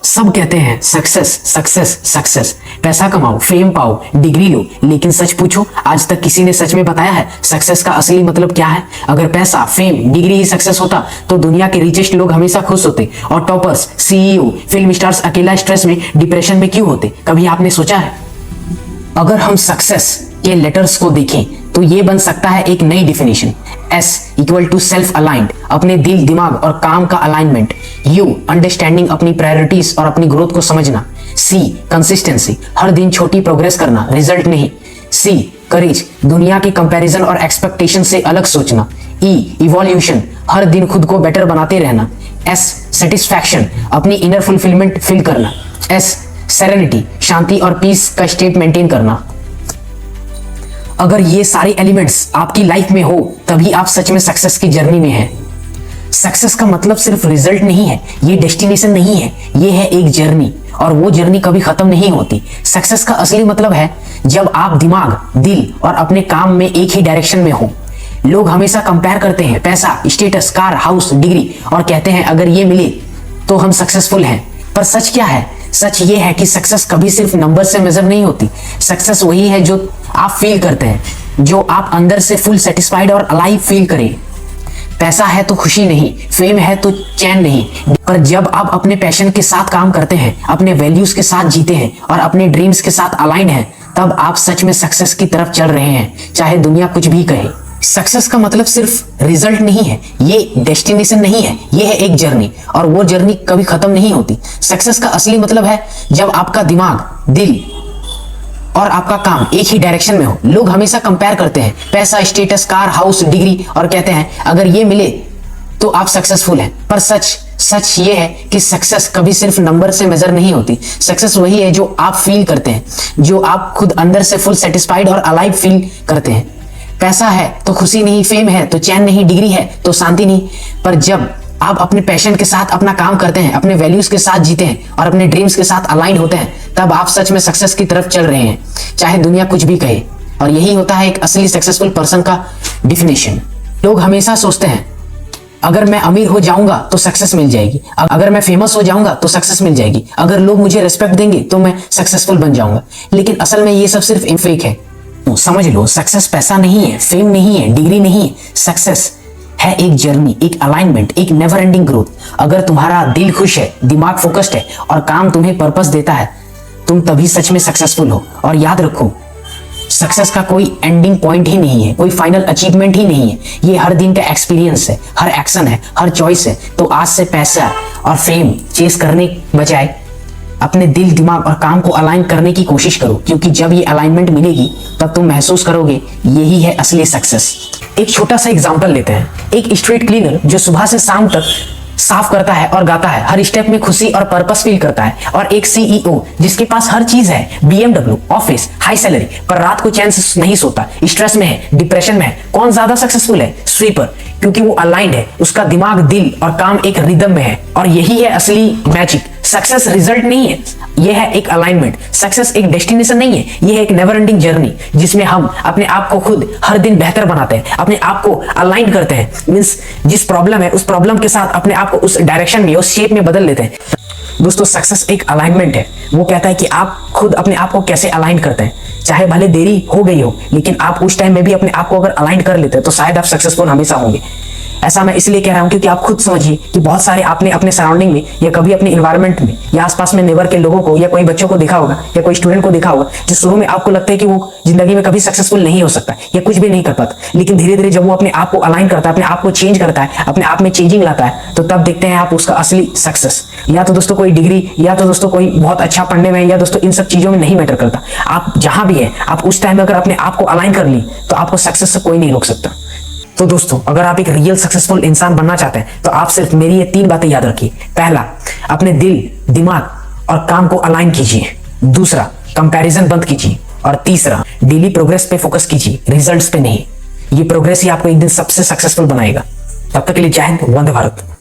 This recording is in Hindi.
सब कहते हैं सक्सेस सक्सेस सक्सेस, पैसा कमाओ, फेम पाओ, डिग्री लो, लेकिन सच पूछो आज तक किसी ने सच में बताया है सक्सेस का असली मतलब क्या है? अगर पैसा, फेम, डिग्री ही सक्सेस होता तो दुनिया के रिचेस्ट लोग हमेशा खुश होते और टॉपर्स, सीईओ, फिल्म स्टार्स अकेला स्ट्रेस में, डिप्रेशन में क्यों होते? कभी आपने सोचा है? अगर हम सक्सेस के लेटर्स को देखें तो ये बन सकता है एक नई definition. S equal to self aligned, अपने दिल, दिमाग और काम का अलाइनमेंट। U अंडरस्टैंडिंग, अपनी प्रायोरिटीज और अपनी ग्रोथ को समझना। C कंसिस्टेंसी, हर दिन छोटी प्रोग्रेस करना, रिजल्ट नहीं। C करेज, दुनिया की कंपैरिजन और एक्सपेक्टेशन से अलग सोचना। E इवोल्यूशन, हर दिन खुद को बेटर बनाते रहना। S सेटिस्फैक्शन, अपनी इनर फुलफिलमेंट फील करना। S सेरेनिटी, शांति और पीस का स्टेट मेंटेन करना। अगर ये सारे एलिमेंट्स आपकी लाइफ में हो तभी आप सच में सक्सेस की जर्नी में हैं। सक्सेस का मतलब सिर्फ रिजल्ट नहीं है, ये डेस्टिनेशन नहीं है, ये है एक जर्नी और वो जर्नी कभी खत्म नहीं होती। सक्सेस का असली मतलब है जब आप दिमाग, दिल और अपने काम में एक ही डायरेक्शन में हो। लोग हमेशा कंपेयर करते हैं पैसा, स्टेटस, कार, हाउस, डिग्री और कहते हैं अगर ये मिले तो हम सक्सेसफुल हैं। पर सच क्या है? सच ये है कि सक्सेस कभी सिर्फ नंबर से मेजर नहीं होती। सक्सेस वही है जो आप फील करते हैं, जो आप अंदर से फुल सेटिस्फाइड और अलाइव फील करें। पैसा है तो खुशी नहीं, फेम है तो चैन नहीं, पर जब आप अपने पैशन के साथ काम करते हैं, अपने वैल्यूज के साथ जीते हैं और अपने ड्रीम्स के साथ अलाइन हैं, तब आप सच में सक्सेस की तरफ चल रहे हैं, चाहे दुनिया कुछ भी कहे। सक्सेस का मतलब सिर्फ रिजल्ट नहीं है, ये डेस्टिनेशन नहीं है, ये है एक जर्नी और वो जर्नी कभी खत्म नहीं होती। सक्सेस का असली मतलब है जब आपका दिमाग, दिल और आपका काम एक ही डायरेक्शन में हो। लोग हमेशा कंपेयर करते हैं पैसा, स्टेटस, कार, हाउस, डिग्री और कहते हैं अगर ये मिले तो आप सक्सेसफुल हैं। पर सच ये है कि सक्सेस कभी सिर्फ नंबर से मेजर नहीं होती। सक्सेस वही है जो आप फील करते हैं, जो आप खुद अंदर से फुल सेटिस्फाइड और अलाइव फील करते हैं। पैसा है तो खुशी नहीं, फेम है तो चैन नहीं, डिग्री है तो शांति नहीं, पर जब आप अपने पैशन के साथ अपना काम करते हैं, अपने वैल्यूज के साथ जीते हैं और अपने ड्रीम्स के साथ अलाइन होते हैं, तब आप सच में सक्सेस की तरफ चल रहे हैं, चाहे दुनिया कुछ भी कहे। और यही होता है एक असली सक्सेसफुल पर्सन का डिफिनेशन। लोग हमेशा सोचते हैं अगर मैं अमीर हो जाऊंगा तो सक्सेस मिल जाएगी, अगर मैं फेमस हो जाऊंगा तो सक्सेस मिल जाएगी, अगर लोग मुझे रिस्पेक्ट देंगे तो मैं सक्सेसफुल बन जाऊंगा। लेकिन असल में ये सब सिर्फ फेक है। तो समझ लो, सक्सेस पैसा नहीं है, फेम नहीं है, डिग्री नहीं है। सक्सेस है एक जर्नी, एक अलाइनमेंट, एक नेवर एंडिंग ग्रोथ। अगर तुम्हारा दिल खुश है, दिमाग फोकस्ड है और काम तुम्हें पर्पस देता है, तुम तभी सच में सक्सेसफुल हो। और याद रखो, सक्सेस का कोई एंडिंग पॉइंट ही नहीं है, कोई फाइनल अचीवमेंट ही नहीं है, ये हर दिन का एक्सपीरियंस है, हर एक्शन है, हर चॉइस है। तो आज से पैसा और फेम चेस करने बजाय अपने दिल, दिमाग और काम को अलाइन करने की कोशिश करो, क्योंकि जब ये अलाइनमेंट मिलेगी तब तुम महसूस करोगे यही है असली सक्सेस। एक छोटा सा एग्जांपल लेते हैं। एक स्ट्रीट क्लीनर जो सुबह से शाम तक साफ करता है और गाता है, हर स्टेप में खुशी और पर्पस फील करता है। और एक सीईओ जिसके पास हर चीज है, BMW, ऑफिस, हाई सैलरी, पर रात को चैन से नहीं सोता, स्ट्रेस में है, डिप्रेशन में है। कौन ज्यादा सक्सेसफुल है? स्वीपर, क्योंकि वो अलाइंड है, उसका दिमाग, दिल और काम एक रिदम में है। और यही है असली मैजिक। सक्सेस रिजल्ट नहीं है, यह है एक अलाइनमेंट। सक्सेस एक डेस्टिनेशन नहीं है, यह है एक नेवर एंडिंग जर्नी जिसमें हम अपने आप को खुद हर दिन बेहतर बनाते हैं, अपने आप को अलाइन करते हैं। मींस जिस प्रॉब्लम है उस प्रॉब्लम के साथ अपने आप को उस डायरेक्शन में, उस शेप में बदल लेते हैं। दोस्तों, सक्सेस एक अलाइनमेंट है। वो कहता है कि आप खुद अपने आप को कैसे अलाइन करते हैं। चाहे भले देरी हो गई हो, लेकिन आप उस टाइम में भी अपने आप को अगर अलाइन कर लेते हैं तो शायद आप सक्सेसफुल हमेशा होंगे। ऐसा मैं इसलिए कह रहा हूं क्योंकि आप खुद समझिए कि बहुत सारे आपने अपने सराउंडिंग में या कभी अपने इन्वायरमेंट में या आसपास में नेबर के लोगों को या कोई बच्चों को देखा होगा या कोई स्टूडेंट को देखा होगा जो शुरू में आपको लगता है कि वो जिंदगी में कभी सक्सेसफुल नहीं हो सकता या कुछ भी नहीं कर पाता, लेकिन धीरे धीरे जब वो अपने आप को अलाइन करता है, अपने आप को चेंज करता है, अपने आप में चेंजिंग लाता है, तो तब देखते हैं आप उसका असली सक्सेस। या तो दोस्तों कोई डिग्री, या तो दोस्तों कोई बहुत अच्छा पढ़ने में, या दोस्तों इन सब चीजों में नहीं मैटर करता। आप जहां भी है, आप उस टाइम में अगर अपने आप को अलाइन कर ली तो आपको सक्सेस से कोई नहीं रोक सकता। तो दोस्तों, अगर आप एक रियल सक्सेसफुल इंसान बनना चाहते हैं तो आप सिर्फ मेरी ये 3 बातें याद रखिए। पहला, अपने दिल, दिमाग और काम को अलाइन कीजिए। दूसरा, कंपैरिजन बंद कीजिए। और तीसरा, डेली प्रोग्रेस पे फोकस कीजिए, रिजल्ट्स पे नहीं। ये प्रोग्रेस ही आपको एक दिन सबसे सक्सेसफुल बनाएगा। तब तक के लिए जय हिंद, वंदे भारत।